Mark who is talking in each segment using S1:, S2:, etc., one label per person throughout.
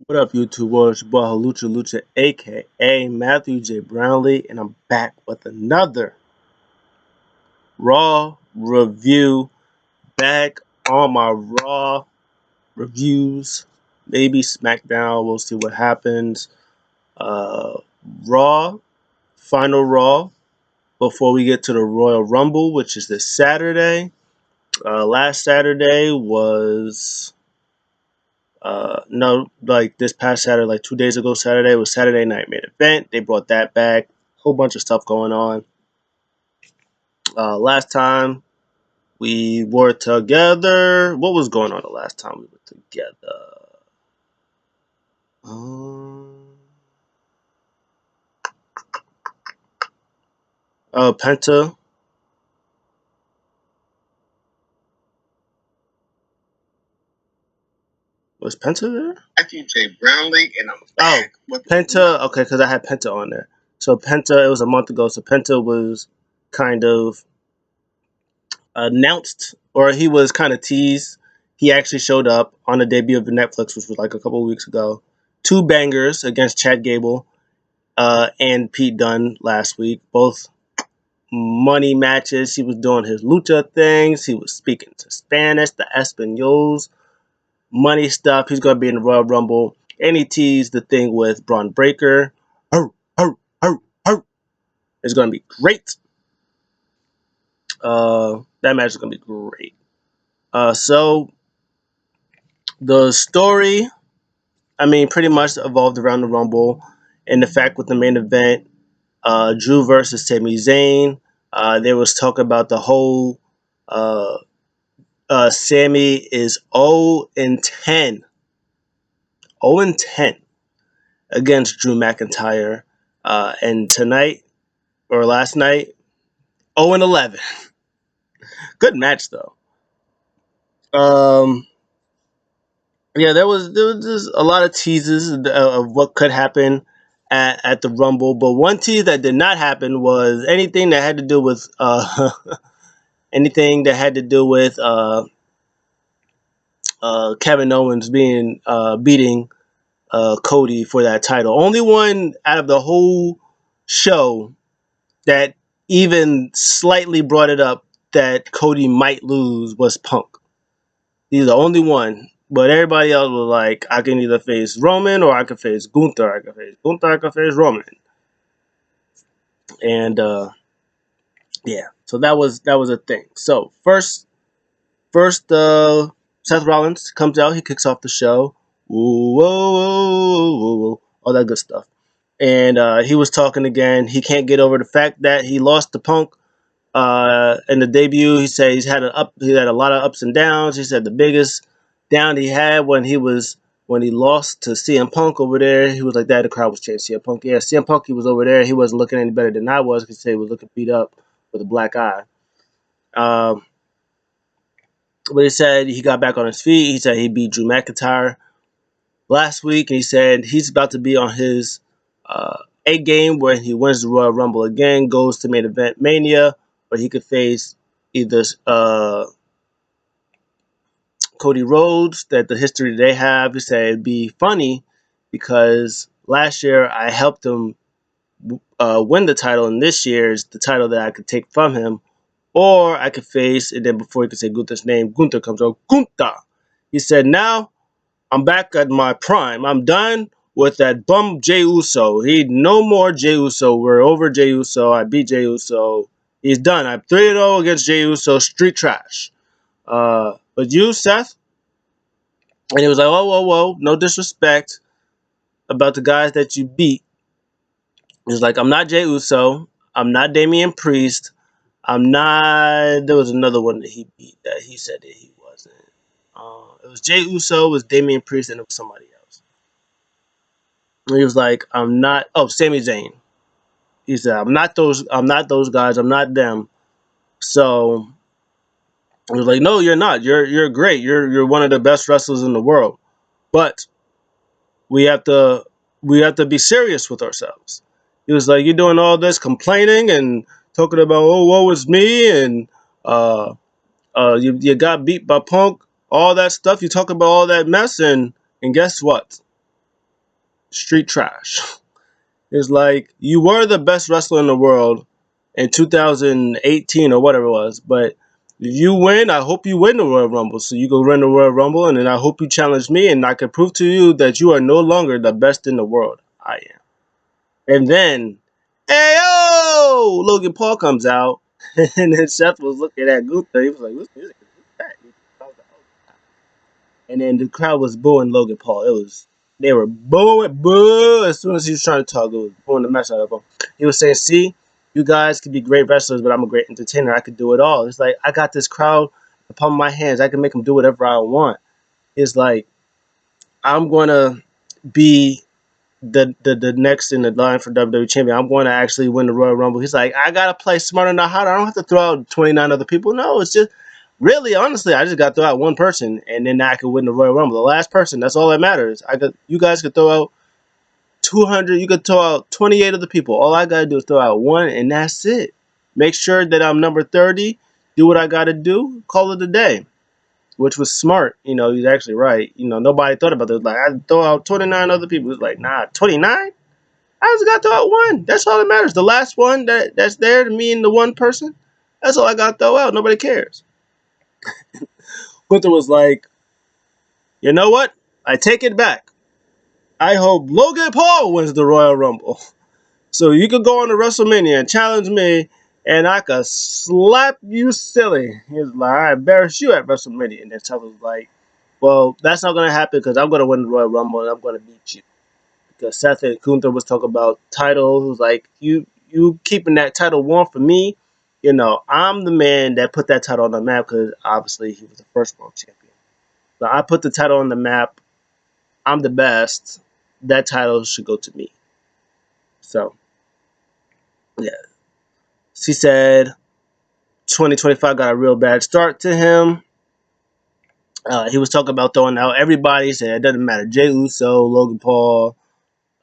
S1: What up, YouTube world? It's your boy Lucha Lucha, aka Matthew J. Brownlee, and I'm back with another Raw review. Back on my Raw reviews, maybe SmackDown. We'll see what happens. Uh, Raw, final Raw before we get to the Royal Rumble, which is this Saturday. Last Saturday was no, like this past Saturday, like 2 days ago, Saturday was Saturday Night Main Event. They brought that back. Whole bunch of stuff going on. Last time we were together. What was going on the last time we were together? Um, Penta. Was Penta there?
S2: Matthew J. Brownlee, and I'm
S1: back. Oh, Penta. Okay, because I had Penta on there. So Penta, it was a month ago. So Penta was kind of announced, or he was kind of teased. He actually showed up on the debut of the Netflix, which was like a couple of weeks ago. Two bangers against Chad Gable and Pete Dunne last week. Both money matches. He was doing his lucha things. He was speaking to Spanish, the Españols, money stuff. He's going to be in the Royal Rumble. And he teased the thing with Braun Breaker. Oh, oh, oh, oh. It's going to be great. That match is going to be great. So the story, I mean, pretty much evolved around the Rumble and the fact with the main event, Drew versus Sami Zayn. There was talk about the whole Sami is 0 and 10, 0 and 10 against Drew McIntyre, and tonight or last night, 0 and 11. Good match though. Um, yeah, there was just a lot of teases of what could happen at the Rumble, but one tease that did not happen was anything that had to do with anything that had to do with Kevin Owens beating Cody for that title. Only one out of the whole show that even slightly brought it up that Cody might lose was Punk. He's the only one. But everybody else was like, I can either face Roman or I can face Gunther. I can face Roman. And yeah, so that was a thing. So first Seth Rollins comes out, he kicks off the show. Whoa, whoa, whoa, whoa, whoa, all that good stuff. And he was talking again. He can't get over the fact that he lost to Punk in the debut. He said he had a lot of ups and downs. He said the biggest down he had when he lost to CM Punk over there. He was like that. The crowd was chanting CM Punk. Yeah, CM Punk. He was over there. He wasn't looking any better than I was. He said he was looking beat up with a black eye. Um, but he said he got back on his feet. He said he beat Drew McIntyre last week, and he said he's about to be on his A game where he wins the Royal Rumble again, goes to main event Mania, where he could face either Cody Rhodes. That the history they have, he said it'd be funny because last year I helped him win the title, and this year is the title that I could take from him, or I could face, and then before he could say Gunther's name, Gunther comes out, Gunther. He said, now I'm back at my prime. I'm done with that bum Jey Uso. He no more Jey Uso. We're over Jey Uso. I beat Jey Uso. He's done. I'm 3-0 against Jey Uso. Street trash. But you, Seth, and he was like, whoa, whoa, whoa, no disrespect about the guys that you beat. He's like, I'm not Jey Uso. I'm not Damian Priest. I'm not. There was another one that he beat that he said that he wasn't. It was Jey Uso, it was Damian Priest, and it was somebody else. And he was like, I'm not. Oh, Sami Zayn. He said, I'm not those. I'm not those guys. I'm not them. So I was like, no, you're not. You're great. You're one of the best wrestlers in the world. But we have to be serious with ourselves. He was like, you're doing all this complaining and talking about, oh, woe is me, and you got beat by Punk, all that stuff. You talk about all that mess, and guess what? street trash. It's like you were the best wrestler in the world in 2018 or whatever it was, but if you win, I hope you win the Royal Rumble. So you go win the Royal Rumble, and then I hope you challenge me, and I can prove to you that you are no longer the best in the world. I am. And then, hey yo, Logan Paul comes out, and then Seth was looking at Gunther. He was like, "Who's music? Who's that?" I was like, "Oh." And then the crowd was booing Logan Paul. They were booing, boo. As soon as he was trying to talk, it was booing the mess out of him. He was saying, "See, you guys could be great wrestlers, but I'm a great entertainer. I could do it all." It's like I got this crowd upon my hands. I can make them do whatever I want. It's like I'm gonna be the next in the line for WWE champion. I'm going to actually win the Royal Rumble. He's like, I gotta play smarter, not harder. I don't have to throw out 29 other people. No, it's just really, honestly, I just got to throw out one person, and then I could win the Royal Rumble. The last person, that's all that matters. You guys could throw out 200. You could throw out 28 other people. All I gotta do is throw out one, and that's it. Make sure that I'm number 30. Do what I gotta do. Call it a day. Which was smart. He's actually right. Nobody thought about this. Like, I throw out 29 other people. It's like, nah, 29? I just got to throw out one. That's all that matters. The last one that's there to me and the one person, that's all I got to throw out. Nobody cares. Gunther was like, you know what? I take it back. I hope Logan Paul wins the Royal Rumble. So you could go on to WrestleMania and challenge me, and I could slap you silly. He was like, I embarrass you at WrestleMania. And then Seth was like, well, that's not going to happen because I'm going to win the Royal Rumble and I'm going to beat you. Because Seth and Gunther was talking about title. He was like, you keeping that title warm for me. I'm the man that put that title on the map because obviously he was the first world champion. So I put the title on the map. I'm the best. That title should go to me. So, yeah. She said 2025 got a real bad start to him. He was talking about throwing out everybody. He said it doesn't matter. Jey Uso, Logan Paul,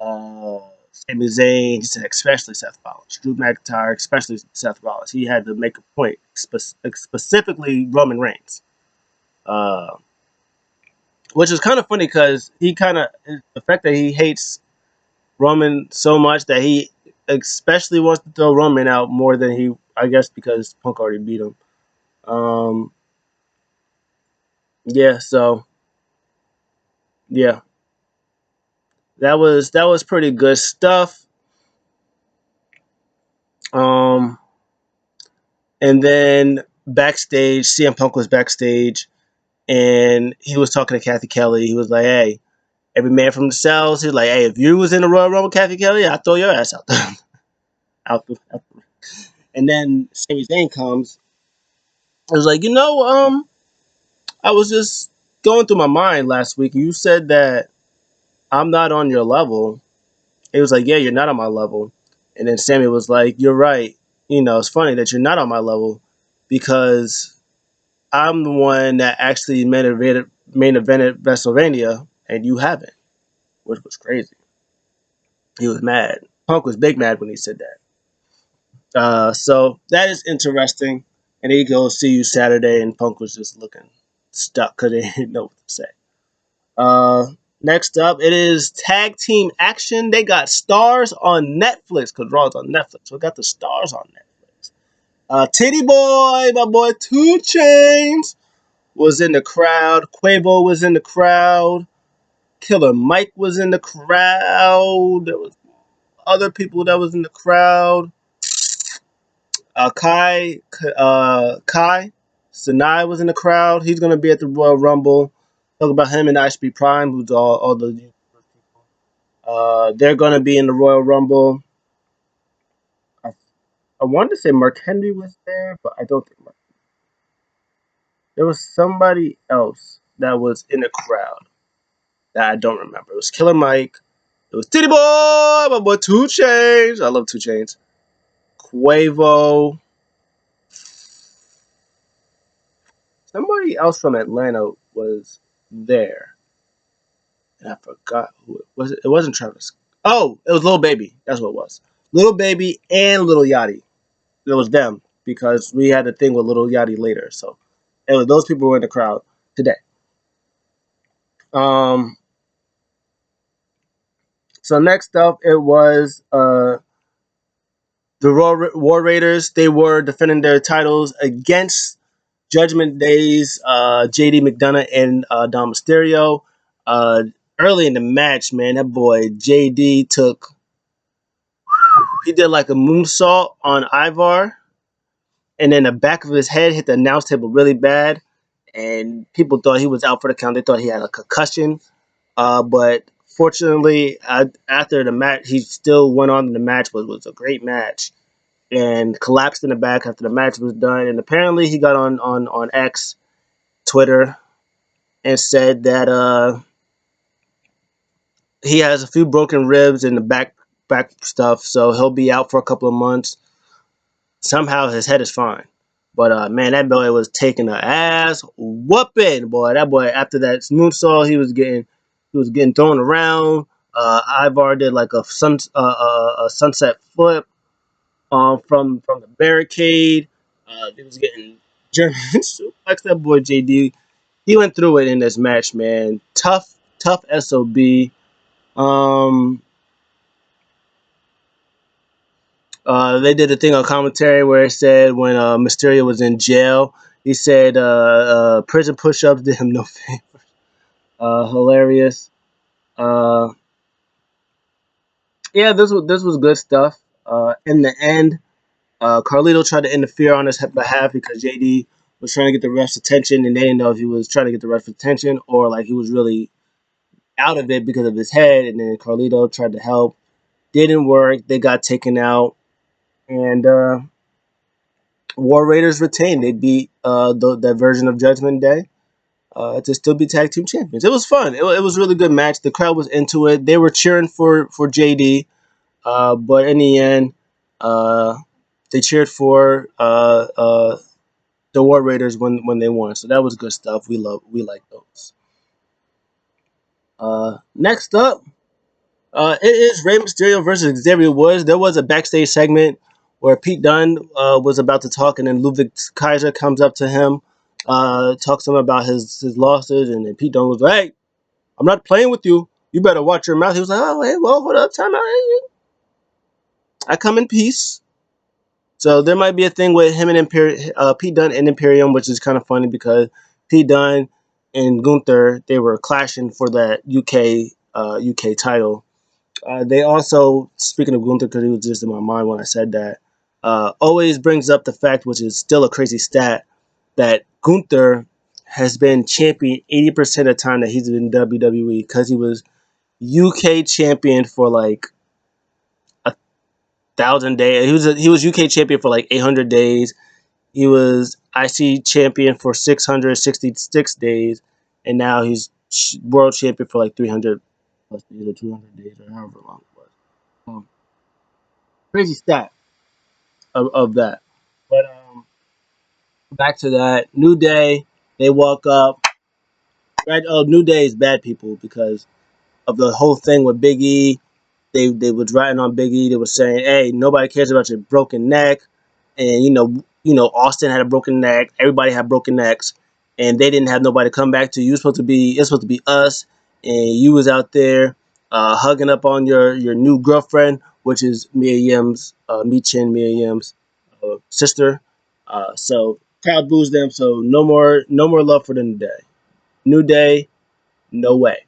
S1: uh, Sami Zayn. He said especially Seth Rollins, Drew McIntyre, especially Seth Rollins. He had to make a point, specifically Roman Reigns, uh, which is kind of funny because the fact that he hates Roman so much that he especially wants to throw Roman out more than he, I guess, because Punk already beat him. Um, yeah, so yeah, that was pretty good stuff. Um, and then backstage, CM Punk was backstage, and he was talking to Kathy Kelly. He was like, "Hey, every man from the cells." He's like, "Hey, if you was in the Royal Rumble, Kathy Kelly, I'd throw your ass out there." out. And then Sami Zayn comes. I was like, I was just going through my mind last week. You said that I'm not on your level. He was like, "Yeah, you're not on my level." And then Sammy was like, "You're right. It's funny that you're not on my level because I'm the one that actually main evented WrestleMania, and you haven't," which was crazy. He was mad. Punk was big mad when he said that. So that is interesting. And he goes, "See you Saturday," and Punk was just looking stuck because he didn't know what to say. Uh, Next up, it is tag team action. They got stars on Netflix because Raw's on Netflix. We got the stars on Netflix. Titty Boy, my boy 2 Chainz was in the crowd. Quavo was in the crowd. Killer Mike was in the crowd. There was other people that was in the crowd. Kai Sinai was in the crowd. He's gonna be at the Royal Rumble. Talk about him and Ice Prime, who's all the people. They're gonna be in the Royal Rumble. I, I wanted to say Mark Henry was there, but I don't think Mark. There was somebody else that was in the crowd that I don't remember. It was Killer Mike. It was Titty Boy, my boy 2 Chainz. I love 2 Chainz. Quavo. Somebody else from Atlanta was there. And I forgot who it was. It wasn't Travis. Oh, it was Lil Baby. That's what it was. Lil Baby and Lil Yachty. It was them because we had a thing with Lil Yachty later. So those people were in the crowd today. Um, So next up, it was the War Raiders. They were defending their titles against Judgment Day's JD McDonough and Dom Mysterio. Uh, Early in the match, man, that boy JD he did like a moonsault on Ivar, and then the back of his head hit the announce table really bad, and people thought he was out for the count. They thought he had a concussion, but fortunately, after the match, he still went on. The match was a great match, and collapsed in the back after the match was done. And apparently, he got on X, Twitter, and said that he has a few broken ribs in the back stuff, so he'll be out for a couple of months. Somehow his head is fine. But man, that boy was taking an ass whooping, boy. That boy after that moonsault, he was getting thrown around. Ivar did like a sunset flip from the barricade. He was getting German suplex. That boy JD, he went through it in this match, man. Tough SOB. Um, they did a thing on commentary where it said when Mysterio was in jail, he said prison push-ups did him no favor. Hilarious. Uh, yeah, this was good stuff. In the end, Carlito tried to interfere on his behalf because JD was trying to get the ref's attention, and they didn't know if he was trying to get the ref's attention or like he was really out of it because of his head. And then Carlito tried to help, didn't work. They got taken out, and War Raiders retained. They beat that version of Judgment Day to still be tag team champions. It was fun. It was a really good match. The crowd was into it. They were cheering for JD, but in the end, uh, they cheered for the War Raiders when they won. So that was good stuff. We like those. Next up, it is Rey Mysterio versus Xavier Woods. There was a backstage segment where Pete Dunne was about to talk, and then Ludwig Kaiser comes up to him, talks to him about his losses, and then Pete Dunne was like, "Hey, I'm not playing with you. You better watch your mouth." He was like, "Oh, hey, well, hold up, time out. I come in peace." So there might be a thing with him and Pete Dunne and Imperium, which is kind of funny because Pete Dunne and Gunther, they were clashing for that UK title. They also, speaking of Gunther, because he was just in my mind when I said that, always brings up the fact, which is still a crazy stat, that Gunther has been champion 80% of the time that he's been in WWE because he was UK champion for like 1,000 days. He was UK champion for like 800 days. He was IC champion for 666 days, and now he's world champion for like 300 plus days or 200 days or however long it was. Crazy stat of that. But back to that New Day, they walk up. Right? Oh, New Day is bad people because of the whole thing with Big E. They was writing on Big E. They were saying, "Hey, nobody cares about your broken neck," and Austin had a broken neck. Everybody had broken necks, and they didn't have nobody to come back to. It's supposed to be us, and you was out there hugging up on your new girlfriend, which is Mia Yim's, Mia Yim's sister. So crowd boos them. So no more love for the New Day. New Day, no way.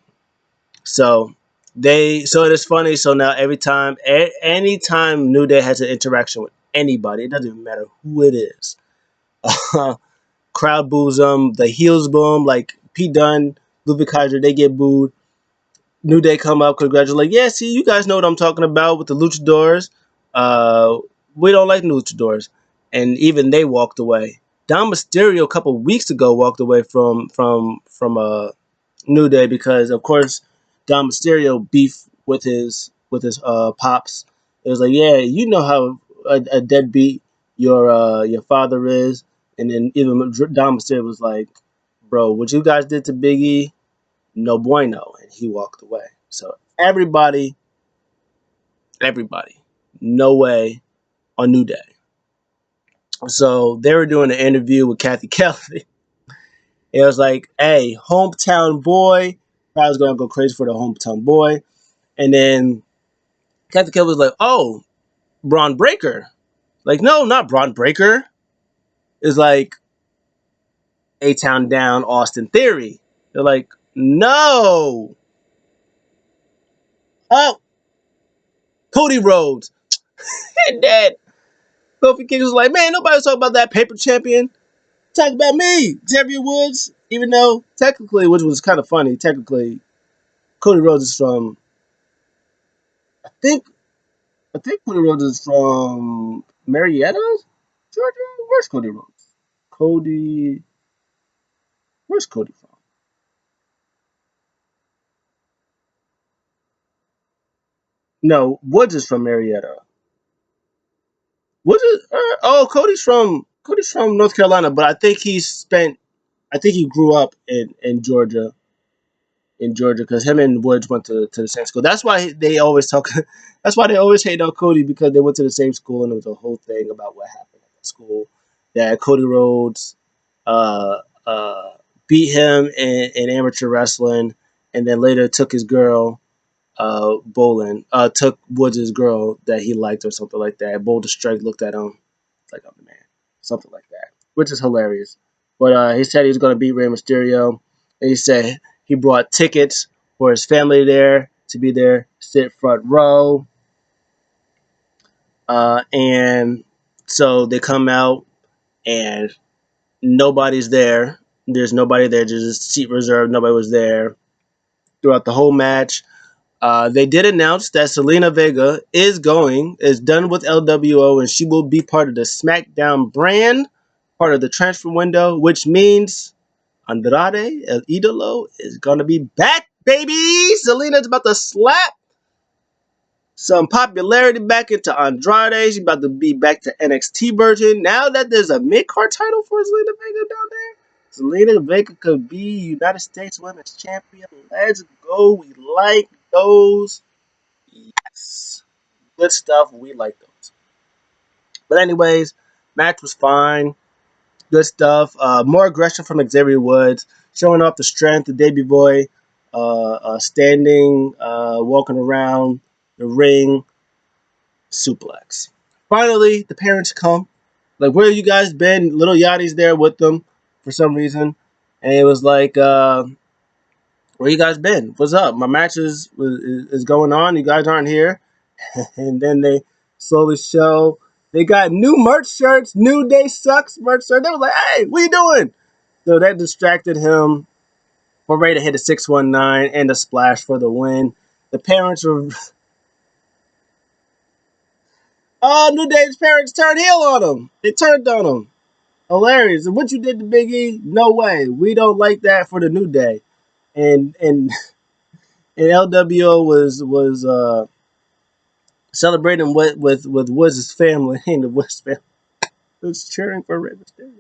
S1: So so it is funny. So now anytime New Day has an interaction with anybody, it doesn't even matter who it is. Crowd boos them. The heels boo them. Like Pete Dunne, Ludwig Kaiser, they get booed. New Day come up, congratulate. Yeah, see, you guys know what I'm talking about with the luchadors. Uh, we don't like luchadors, and even they walked away. Dom Mysterio a couple weeks ago walked away from New Day because, of course, Dom Mysterio beef with his pops. It was like, yeah, you know how a deadbeat your father is, and then even Dom Mysterio was like, bro, what you guys did to Biggie, no bueno, and he walked away. So everybody, no way on New Day. So they were doing an interview with Kathy Kelly. It was like, hey, hometown boy. I was gonna go crazy for the hometown boy. And then Kathy Kelly was like, "Oh, Braun Breaker." Like, no, not Braun Breaker. It's like A Town Down Austin Theory. They're like, no. Oh, Cody Rhodes. And then Kofi Kingston was like, man, nobody's talking about that paper champion. Talk about me, Xavier Woods. Even though technically, which was kind of funny, technically Cody Rhodes is from. I think Cody Rhodes is from Marietta, Georgia. Where's Cody Rhodes? Cody. Where's Cody from? No, Woods is from Marietta. Woods is. Cody's from North Carolina, but I think he spent. I think he grew up in Georgia. In Georgia, because him and Woods went to the same school. That's why they always talk. That's why they always hate on Cody, because they went to the same school, and there was a whole thing about what happened at the school. That Cody Rhodes uh, uh, beat him in amateur wrestling, and then later took his girl bowling. Took Woods' girl that he liked or something like that. Boulder Strike looked at him like, I'm the man, something like that, which is hilarious. But he said he was going to beat Rey Mysterio, and he said he brought tickets for his family there to be there, sit front row, and so they come out and nobody's there. There's nobody there. There's a seat reserved. Nobody was there throughout the whole match. They did announce that Selena Vega is done with LWO, and she will be part of the SmackDown brand, part of the transfer window, which means Andrade El Idolo is gonna be back, baby. Selena's about to slap some popularity back into Andrade. She's about to be back to NXT version. Now that there's a mid card title for Selena Vega down there, Selena Vega could be United States Women's Champion. Let's go. We like those. Yes. Good stuff. We like those. But anyways, match was fine. Good stuff. More aggression from Xavier Woods, showing off the strength of Davey Boy, standing, walking around the ring, suplex. Finally, the parents come. Like, where have you guys been? Little Yachty's there with them for some reason. And it was like, where you guys been? What's up? My match is going on. You guys aren't here. And then they slowly show they got new merch shirts, New Day Sucks merch shirt. They were like, hey, what you doing? So that distracted him. We're ready to hit a 619 and a splash for the win. The parents were, oh, New Day's parents turned heel on him. They turned on him. Hilarious. And what you did to Big E? No way. We don't like that for the New Day. And and LWO was celebrating with Woods' family and the Woods family was cheering for Rey Mysterio.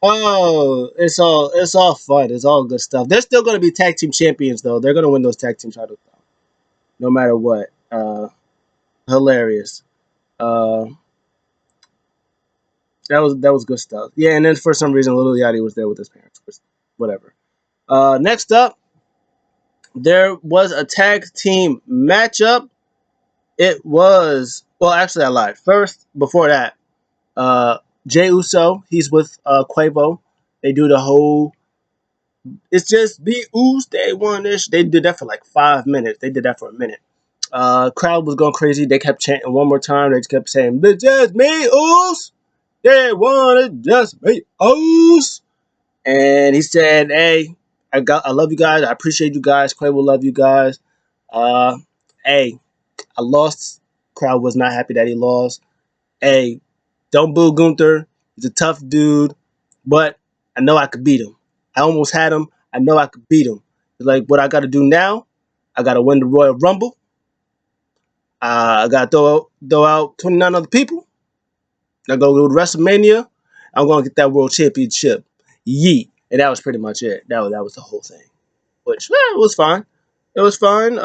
S1: Oh, it's all fun. It's all good stuff. They're still going to be tag team champions though. They're going to win those tag team titles no matter what. Hilarious. Uh, that was good stuff. Yeah, and then for some reason, Little Yachty was there with his parents. Whatever. Next up, there was a tag team matchup. It was, well, actually, I lied. First, before that, uh, Jay Uso, he's with Quavo. They do the whole it's just be Oos. They won this. They did that for like 5 minutes. They did that for a minute. Crowd was going crazy. They kept chanting one more time. They just kept saying, "It's just me, Oos. They want it, just me, Oos." And he said, "Hey, I love you guys. I appreciate you guys. Quavo love you guys. Uh, hey, I lost. Crowd was not happy that he lost. Hey, don't boo Gunther. He's a tough dude, but I know I could beat him. I almost had him. I know I could beat him. It's like what I got to do now. I got to win the Royal Rumble. I got to throw out 29 other people. I go to WrestleMania. I'm going to get that World Championship. Yeet." And that was pretty much it. That was the whole thing, which it was fine. It was fine.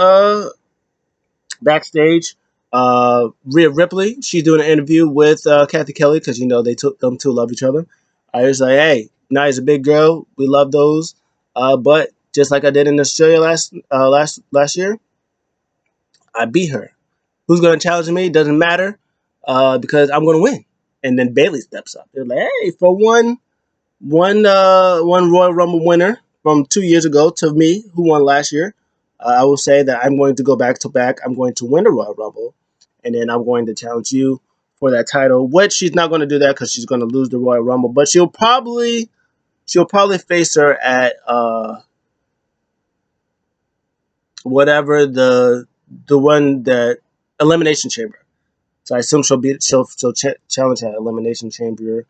S1: Backstage, Rhea Ripley, she's doing an interview with Kathy Kelly because they took them two love each other. I was like, hey, Nia's a big girl. We love those. But just like I did in Australia last year, I beat her. Who's going to challenge me? Doesn't matter, because I'm going to win. And then Bailey steps up. They're like, hey, for one Royal Rumble winner from 2 years ago to me, who won last year, I will say that I'm going to go back to back. I'm going to win the Royal Rumble, and then I'm going to challenge you for that title. Which she's not going to do that because she's going to lose the Royal Rumble, but she'll probably face her at whatever the one that Elimination Chamber. So I assume she'll challenge at Elimination Chamber.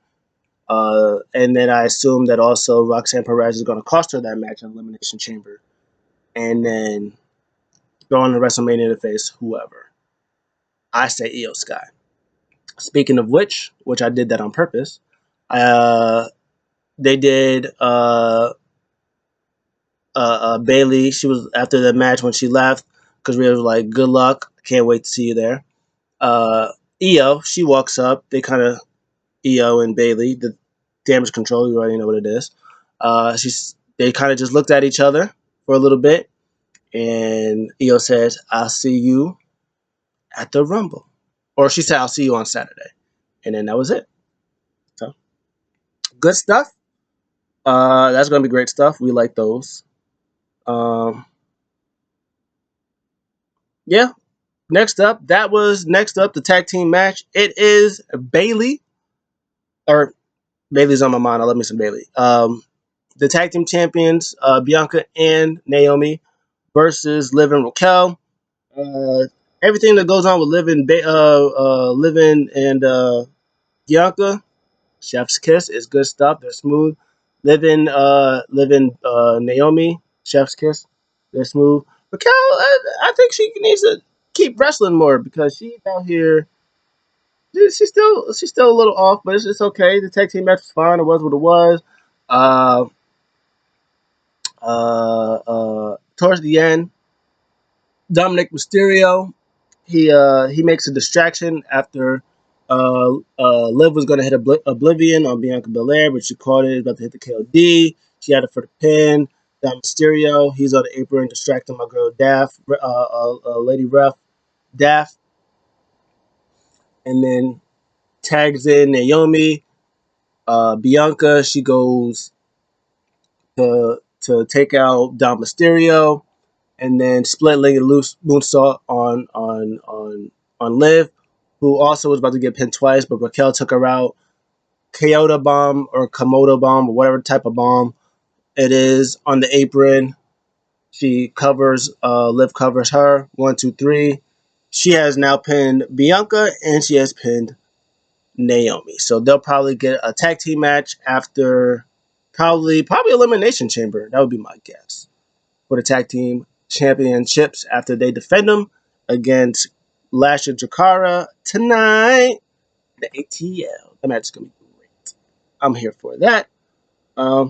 S1: And then I assume that also Roxanne Perez is going to cost her that match in Elimination Chamber, and then go on to WrestleMania to face whoever. I say Io Sky. Speaking of which I did that on purpose. Uh, they did Bailey. She was after the match when she left because we were like, "Good luck, can't wait to see you there." Uh, Io, she walks up. They kind of Io and Bailey, the damage control. You already know what it is. They kind of just looked at each other for a little bit, and Io says, "I'll see you at the Rumble," or she said, "I'll see you on Saturday," and then that was it. So good stuff. That's gonna be great stuff. We like those. Um, yeah. Next up the tag team match. It is Bailey, or Bailey's on my mind. I love me some Bailey. The tag team champions, Bianca and Naomi, versus Liv and Raquel. Uh, Everything that goes on with Living and Bianca, Chef's Kiss is good stuff. They're smooth. Living Naomi, Chef's Kiss, they're smooth. Raquel, I think she needs to keep wrestling more because she's out here. She's still a little off, but it's okay. The tag team match was fine. It was what it was. Uh, Towards the end, Dominic Mysterio he makes a distraction after Liv was going to hit Oblivion on Bianca Belair, but she caught it. About to hit the KOD. She had it for the pin. Dom Mysterio, he's on the apron distracting my girl Daff, Lady Ref Daff, and then tags in Naomi. Bianca, she goes to take out Dom Mysterio, and then split legged loose moonsault on Liv, who also was about to get pinned twice, but Raquel took her out. Kyoto bomb or Komodo bomb or whatever type of bomb it is on the apron. She covers Liv covers her. 1, 2, 3. She has now pinned Bianca and she has pinned Naomi. So they'll probably get a tag team match after probably Elimination Chamber. That would be my guess for the tag team championships after they defend them against Lasha Jakara tonight. The ATL. The match is gonna be great. I'm here for that. Yeah,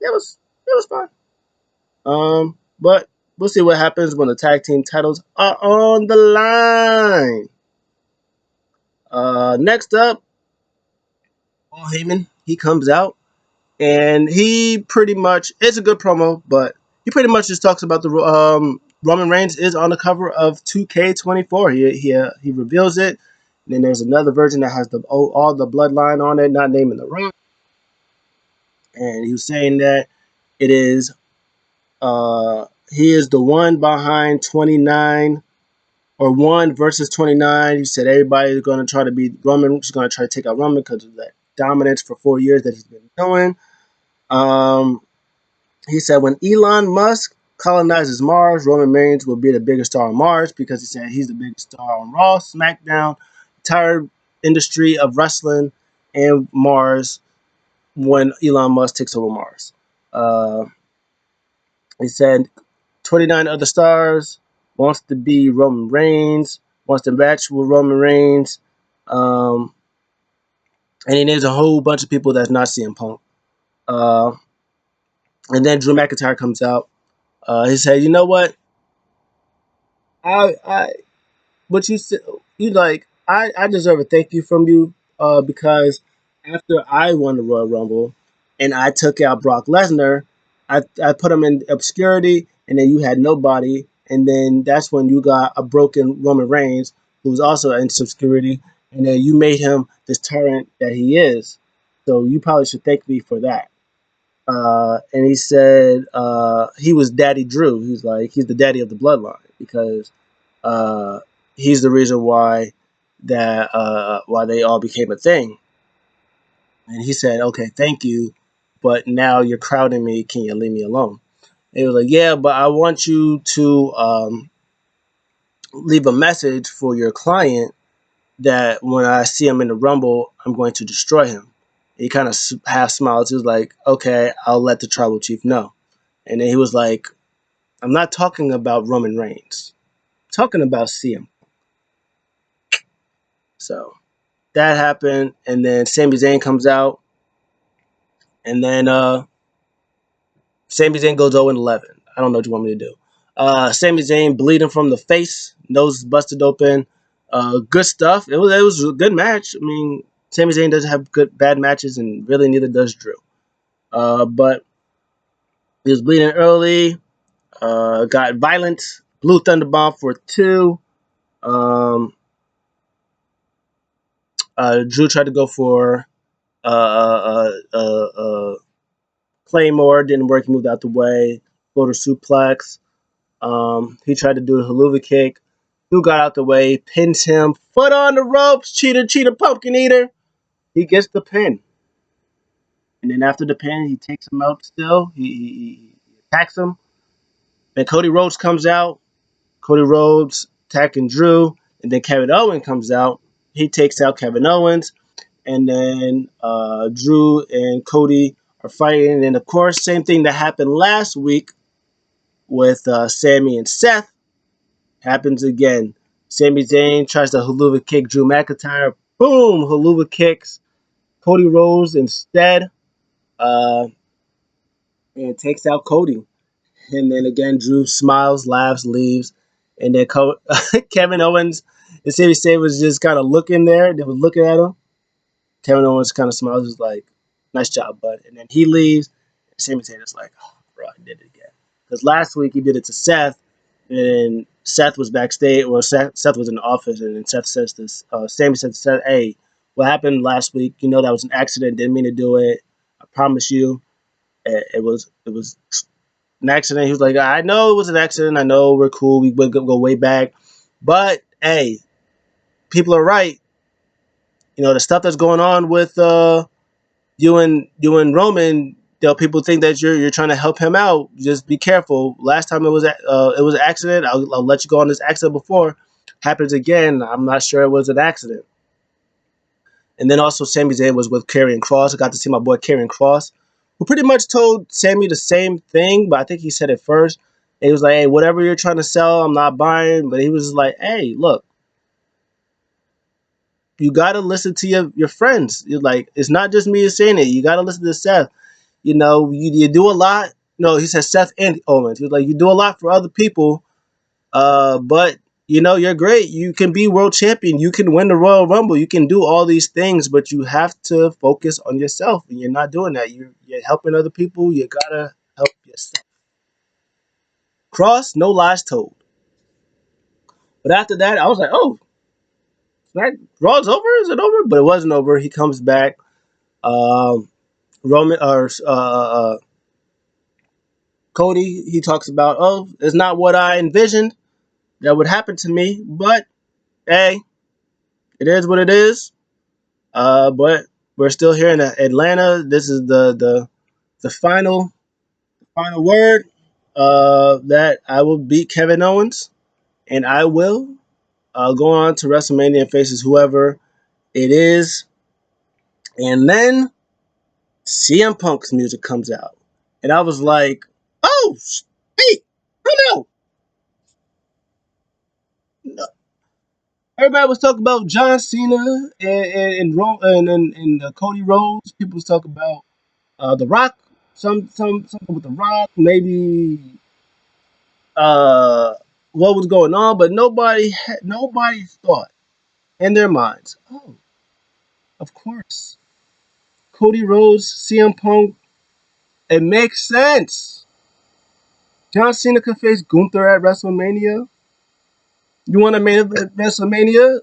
S1: it was fun. But we'll see what happens when the tag team titles are on the line. Next up, Paul Heyman. He comes out and he pretty much it's a good promo, but he pretty much just talks about the Roman Reigns is on the cover of 2K24. He reveals it. And then there's another version that has all the bloodline on it, not naming the Roman. And he was saying that it is he is the one behind 29 or one versus 29. He said everybody's going to try to beat Roman. He's going to try to take out Roman because of that dominance for 4 years that he's been doing. Um, He said when Elon Musk colonizes Mars, Roman Reigns will be the biggest star on Mars because he said he's the biggest star on Raw, SmackDown, entire industry of wrestling, and Mars when Elon Musk takes over Mars. Uh, he said 29 other stars wants to be Roman Reigns, wants to match with Roman Reigns, um, and he names a whole bunch of people that's not CM Punk. Uh, and then Drew McIntyre comes out. He said, "You know what? I but you said you like I deserve a thank you from you because after I won the Royal Rumble and I took out Brock Lesnar, I put him in obscurity and then you had nobody and then that's when you got a broken Roman Reigns, who was also in some security, and then you made him this tyrant that he is. So you probably should thank me for that. And he said he was Daddy Drew. He's like he's the daddy of the bloodline because uh, he's the reason why they all became a thing. And he said, "Okay, thank you, but now you're crowding me. Can you leave me alone?" And he was like, "Yeah, but I want you to leave a message for your client that when I see him in the Rumble, I'm going to destroy him." He kind of half smiled. He was like, "Okay, I'll let the tribal chief know." And then he was like, "I'm not talking about Roman Reigns. I'm talking about CM." So that happened, and then Sami Zayn comes out, and then Sami Zayn goes 0-11. I don't know what you want me to do. Sami Zayn bleeding from the face, nose busted open. Good stuff. It was a good match. I mean, Sami Zayn doesn't have good bad matches, and really neither does Drew. But he was bleeding early. Got violent. Blue Thunder Bomb for 2. Um, Drew tried to go for uh, uh, uh, uh, uh, Claymore, didn't work. He moved out the way. Floater suplex. He tried to do a haluva kick. Drew got out the way, pins him, foot on the ropes, cheater, cheater, pumpkin eater. He gets the pin. And then after the pin, he takes him out still. He attacks him. Then Cody Rhodes comes out. Cody Rhodes attacking Drew. And then Kevin Owens comes out. He takes out Kevin Owens. And then Drew and Cody are fighting. And of course, same thing that happened last week with Sami and Seth happens again. Sami Zayn tries to haluva kick Drew McIntyre. Boom! Haluva kicks Cody Rhodes instead, uh, and takes out Cody. And then again, Drew smiles, laughs, leaves, and then Kevin Owens and Sami Zayn was just kind of looking there. They was looking at him. Kevin Owens kind of smiles, was like, "Nice job, bud." And then he leaves. And Sami Zayn is like, "Oh, bro, I did it again." Because last week he did it to Seth, and Seth was backstage. Well, Seth was in the office, and then Seth says this. Sami said to Seth, "Hey, what happened last week? You know that was an accident. Didn't mean to do it. I promise you, it was an accident." He was like, "I know it was an accident. I know we're cool. We would go way back, but hey, people are right. You know the stuff that's going on with you and Roman, people think that you're trying to help him out. Just be careful. Last time it was an accident. I'll let you go on this accident before. Happens again. I'm not sure it was an accident." And then also Sami Zayn was with Karrion Cross. I got to see my boy Karrion Cross, who pretty much told Sami the same thing, but I think he said it first. And he was like, "Hey, whatever you're trying to sell, I'm not buying." But he was like, "Hey, look, you gotta listen to your friends. You're like, it's not just me saying it. You gotta listen to Seth. You know, you do a lot." No, he said Seth and Owens. He was like, "You do a lot for other people, but you're great. You can be world champion. You can win the Royal Rumble. You can do all these things, but you have to focus on yourself. And you're not doing that. You're helping other people. You gotta help yourself." Cross, no lies told. But after that, I was like, "Oh, Smack Raw's over? Is it over?" But it wasn't over. He comes back. Um, Roman or Cody, he talks about, "Oh, it's not what I envisioned that would happen to me, but hey, it is what it is." But we're still here in Atlanta. This is the final word. That I will beat Kevin Owens, and I will go on to WrestleMania and faces whoever it is, and then CM Punk's music comes out, and I was like, "Oh, hey, oh no!" Everybody was talking about John Cena and Cody Rhodes. People was talking about The Rock, something with The Rock, maybe uh, what was going on, but nobody thought in their minds, "Oh, of course, Cody Rhodes, CM Punk, it makes sense. John Cena could face Gunther at WrestleMania. You want to main event WrestleMania?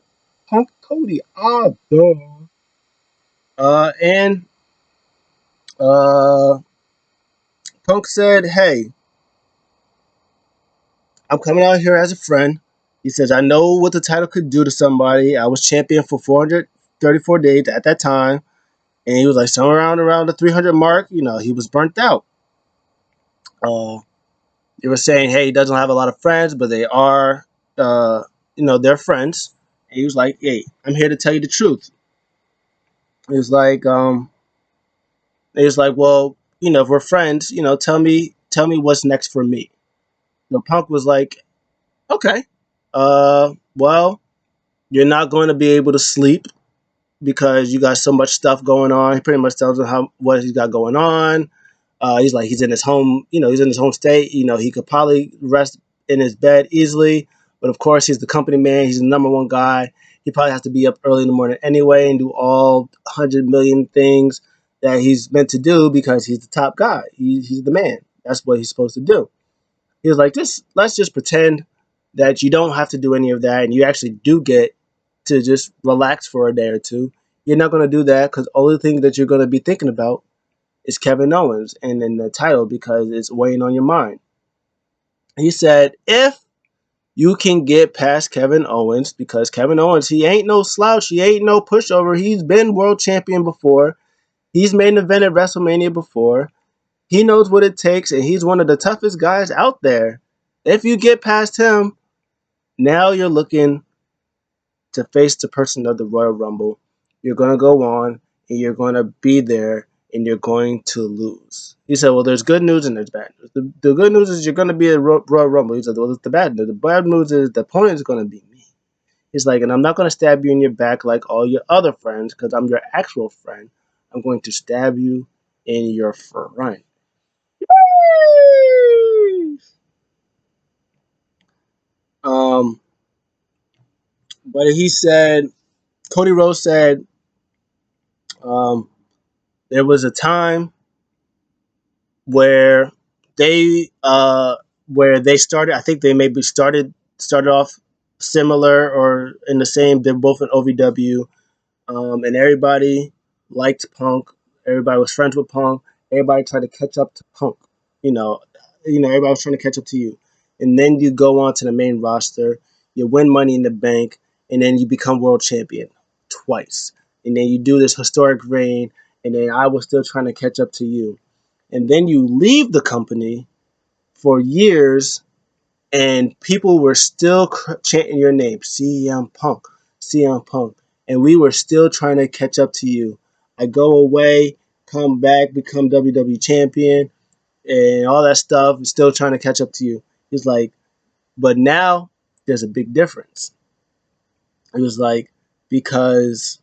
S1: Punk Cody. Ah, duh. And uh, Punk said, "Hey, I'm coming out here as a friend." He says, "I know what the title could do to somebody. I was champion for 434 days at that time, and he was like somewhere around the 300 mark. You know, he was burnt out." Uh, they were saying, "Hey, he doesn't have a lot of friends, but they are, uh, they're friends." And he was like, "Hey, I'm here to tell you the truth." He was like, he was like, "Well, if we're friends, tell me what's next for me." Punk was like, "Okay, well, you're not going to be able to sleep because you got so much stuff going on." He pretty much tells him what he's got going on. He's like, he's in his home, he's in his home state. He could probably rest in his bed easily, but of course, he's the company man. He's the number one guy. He probably has to be up early in the morning anyway and do all 100 million things that he's meant to do because he's the top guy. He's the man. That's what he's supposed to do. He was like, just let's just pretend that you don't have to do any of that, and you actually do get to just relax for a day or two. You're not going to do that because the only thing that you're going to be thinking about is Kevin Owens and then the title because it's weighing on your mind. He said, if you can get past Kevin Owens, because Kevin Owens, he ain't no slouch, he ain't no pushover. He's been world champion before. He's made an event at WrestleMania before. He knows what it takes, and he's one of the toughest guys out there. If you get past him, now you're looking to face the person of the Royal Rumble. You're going to go on and you're going to be there and you're going to lose. He said, well, there's good news and there's bad news. The good news is you're going to be at Royal Rumble. He said, well, it's the bad news. The bad news is the opponent is going to be me. He's like, and I'm not going to stab you in your back like all your other friends because I'm your actual friend. I'm going to stab you in your front. Um, but he said, Cody Rhodes said, um, there was a time where they started. I think they maybe started off similar or in the same. They're both in OVW, and everybody liked Punk. Everybody was friends with Punk. Everybody tried to catch up to Punk. You know, everybody was trying to catch up to you, and then you go on to the main roster. You win Money in the Bank, and then you become world champion twice, and then you do this historic reign, and then I was still trying to catch up to you, and then you leave the company for years and people were still chanting your name, CM Punk, CM Punk, and we were still trying to catch up to you. I go away, come back, become WWE champion, and all that stuff, still trying to catch up to you. He's like, but now there's a big difference. It was like, because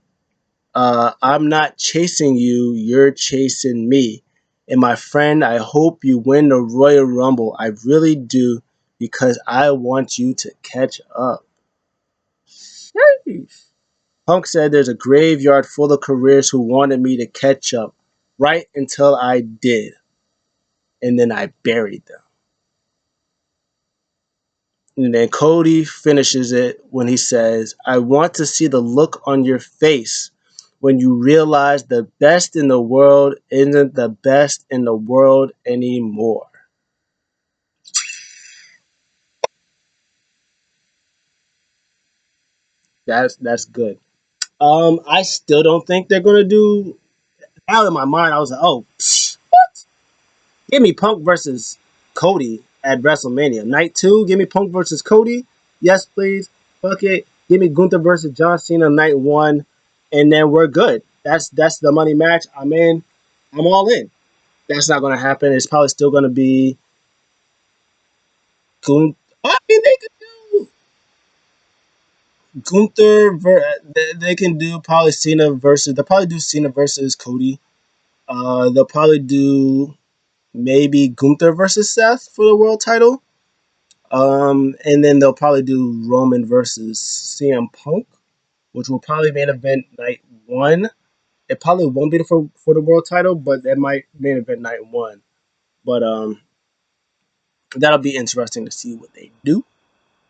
S1: I'm not chasing you, you're chasing me. And my friend, I hope you win the Royal Rumble. I really do, because I want you to catch up. Sheesh. Punk said there's a graveyard full of careers who wanted me to catch up right until I did. And then I buried them. And then Cody finishes it when he says, I want to see the look on your face when you realize the best in the world isn't the best in the world anymore. That's good. I still don't think they're gonna do. Out of my mind, I was like, oh, give me Punk versus Cody at WrestleMania night 2. Give me Punk versus Cody. Yes, please. Fuck it. Give me Gunther versus John Cena night 1, and then we're good. That's the money match. I'm in. I'm all in. That's not gonna happen. It's probably still gonna be Gunther. I mean, they could do Gunther. They can do probably Cena versus. They'll probably do Cena versus Cody. They'll probably do maybe Gunther versus Seth for the world title. And then they'll probably do Roman versus CM Punk, which will probably main event night 1. It probably won't be for the world title, but it might main event night 1. But That'll be interesting to see what they do.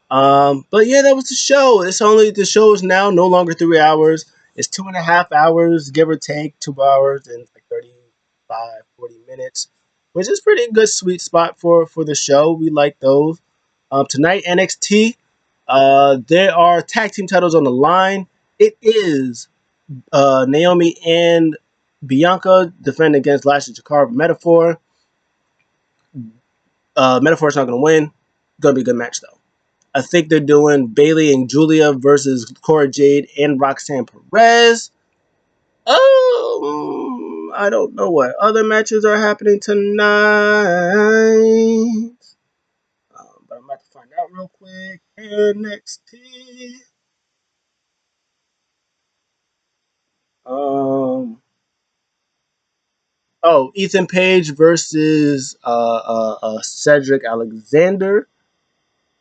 S1: But yeah, that was the show. The show is now no longer 3 hours. It's 2.5 hours, give or take, 2 hours and like 35, 40 minutes, which is pretty good sweet spot for the show. We like those. Tonight NXT, there are tag team titles on the line. It is Naomi and Bianca defending against Lashley Jakar Metaphor. Metaphor's not going to win. Going to be a good match though. I think they're doing Bailey and Julia versus Cora Jade and Roxanne Perez. I don't know what other matches are happening tonight. But I'm about to find out real quick. NXT. Um. Oh, Ethan Page versus Cedric Alexander.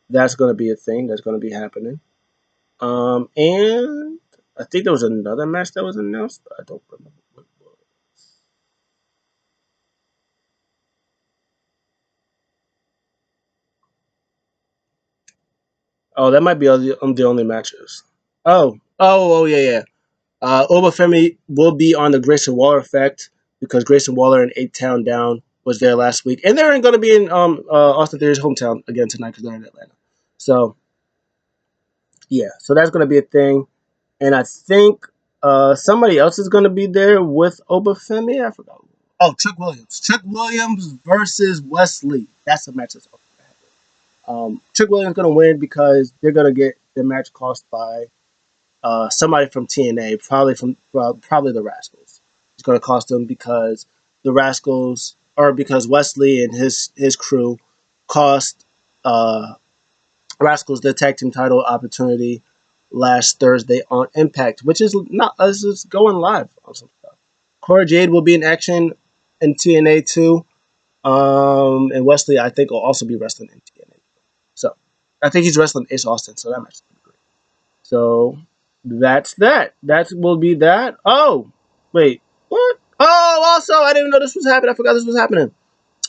S1: That's going to be a thing. That's going to be happening. And I think there was another match that was announced. I don't remember what it was. Oh, that might be the only matches. Yeah, yeah. Obafemi will be on the Grayson Waller effect because Grayson Waller and 8 Town Down was there last week, and they're going to be in Austin Theory's hometown again tonight because they're in Atlanta. So yeah, so that's going to be a thing, and I think somebody else is going to be there with Obafemi. I forgot. Oh, Chuck Williams. Chuck Williams versus Wesley. That's a match that's going to happen. Chuck Williams going to win because they're going to get the match cost by somebody from TNA, probably the Rascals. It's going to cost them because the Rascals, or because Wesley and his crew cost Rascals the tag team title opportunity last Thursday on Impact, which is not us just going live on some stuff. Cora Jade will be in action in TNA too. And Wesley, I think, will also be wrestling in TNA. So I think he's wrestling Ace Austin, so that match is gonna be great. So that's that. That will be that. Oh, wait. What? Oh, also, I didn't even know this was happening. I forgot this was happening.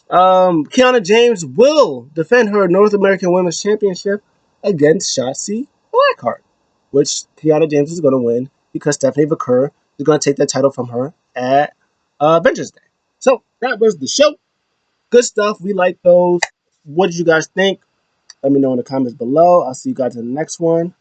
S1: Kiana James will defend her North American Women's Championship against Shotzi Blackheart, which Kiana James is going to win because Stephanie Vaquer is going to take that title from her at Vengeance Day. So that was the show. Good stuff. We like those. What did you guys think? Let me know in the comments below. I'll see you guys in the next one.